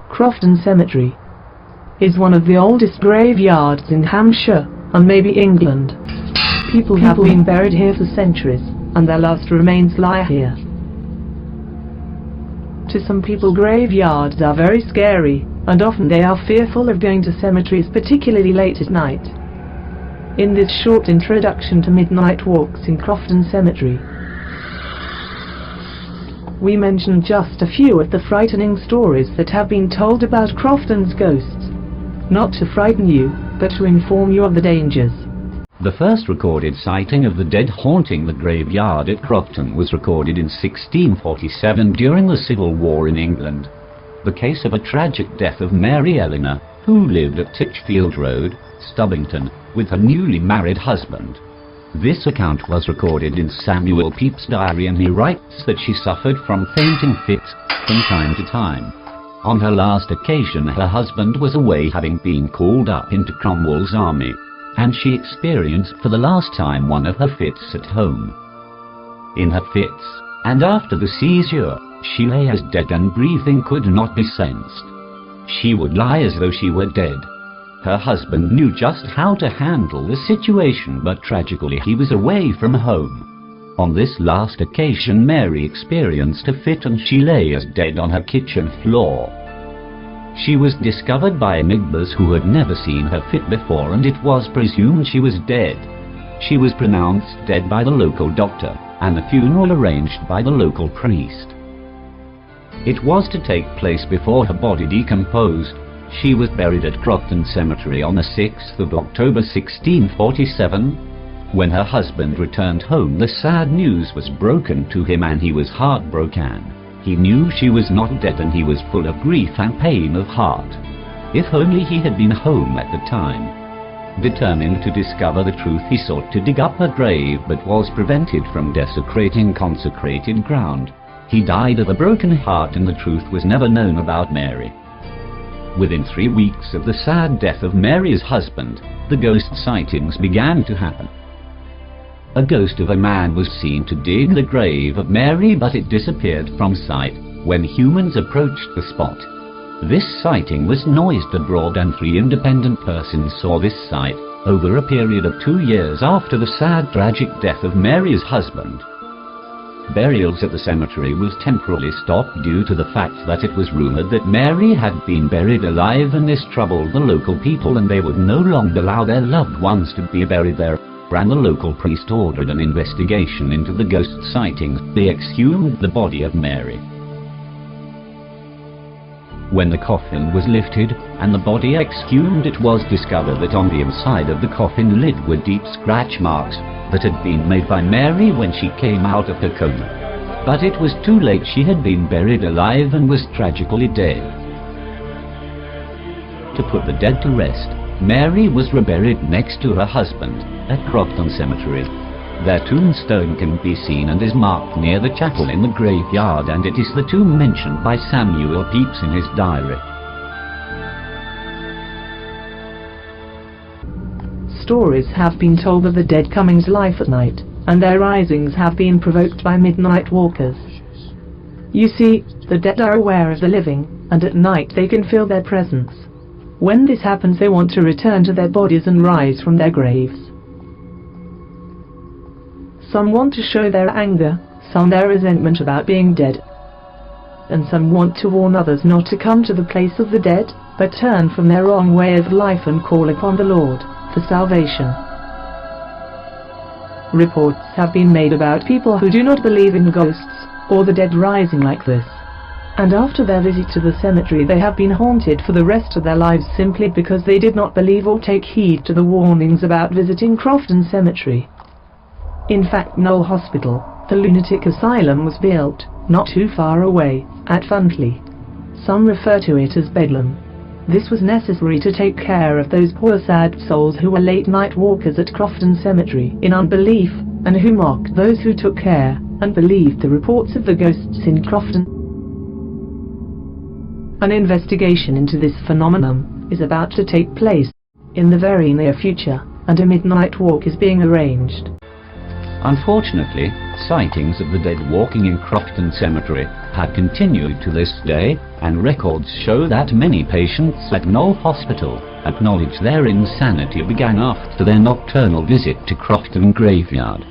Crofton Cemetery is one of the oldest graveyards in Hampshire, and maybe England. People have been buried here for centuries, and their last remains lie here. To some people, graveyards are very scary, and often they are fearful of going to cemeteries, particularly late at night. In this short introduction to midnight walks in Crofton Cemetery, we mention just a few of the frightening stories that have been told about Crofton's ghosts. Not to frighten you, but to inform you of the dangers. The first recorded sighting of the dead haunting the graveyard at Crofton was recorded in 1647 during the Civil War in England. The case of a tragic death of Mary Eleanor, who lived at Titchfield Road, Stubbington, with her newly married husband. This account was recorded in Samuel Pepys's diary, and he writes that she suffered from fainting fits from time to time. On her last occasion, her husband was away, having been called up into Cromwell's army, and she experienced for the last time one of her fits at home. In her fits, and after the seizure, she lay as dead, and breathing could not be sensed. She would lie as though she were dead. Her husband knew just how to handle the situation, but tragically he was away from home. On this last occasion, Mary experienced a fit, and she lay as dead on her kitchen floor. She was discovered by neighbors who had never seen her fit before, and it was presumed she was dead. She was pronounced dead by the local doctor, and the funeral arranged by the local priest. It was to take place before her body decomposed. She was buried at Crofton Cemetery on the 6th of October 1647. When her husband returned home, the sad news was broken to him, and he was heartbroken. He knew she was not dead, and he was full of grief and pain of heart. If only he had been home at the time. Determined to discover the truth, he sought to dig up her grave, but was prevented from desecrating consecrated ground. He died of a broken heart, and the truth was never known about Mary. Within 3 weeks of the sad death of Mary's husband, the ghost sightings began to happen. A ghost of a man was seen to dig the grave of Mary, but it disappeared from sight when humans approached the spot. This sighting was noised abroad, and 3 independent persons saw this sight over a period of 2 years after the sad tragic death of Mary's husband. Burials at the cemetery was temporarily stopped due to the fact that it was rumored that Mary had been buried alive, and this troubled the local people, and they would no longer allow their loved ones to be buried there. And the local priest ordered an investigation into the ghost sightings. They exhumed the body of Mary. When the coffin was lifted and the body exhumed, it was discovered that on the inside of the coffin lid were deep scratch marks that had been made by Mary when she came out of her coma. But it was too late. She had been buried alive and was tragically dead. To put the dead to rest, Mary was reburied next to her husband at Crofton Cemetery. Their tombstone can be seen and is marked near the chapel in the graveyard, and it is the tomb mentioned by Samuel Pepys in his diary. Stories have been told of the dead coming to life at night, and their risings have been provoked by midnight walkers. You see, the dead are aware of the living, and at night they can feel their presence. When this happens, they want to return to their bodies and rise from their graves. Some want to show their anger, some their resentment about being dead, and some want to warn others not to come to the place of the dead, but turn from their wrong way of life and call upon the Lord for salvation. Reports have been made about people who do not believe in ghosts or the dead rising like this, and after their visit to the cemetery they have been haunted for the rest of their lives simply because they did not believe or take heed to the warnings about visiting Crofton Cemetery. In fact, Knoll Hospital, the lunatic asylum, was built not too far away, at Funtley. Some refer to it as Bedlam. This was necessary to take care of those poor sad souls who were late-night walkers at Crofton Cemetery in unbelief, and who mocked those who took care and believed the reports of the ghosts in Crofton. An investigation into this phenomenon is about to take place in the very near future, and a midnight walk is being arranged. Unfortunately, sightings of the dead walking in Crofton Cemetery had continued to this day, and records show that many patients at Knoll Hospital acknowledge their insanity began after their nocturnal visit to Crofton graveyard.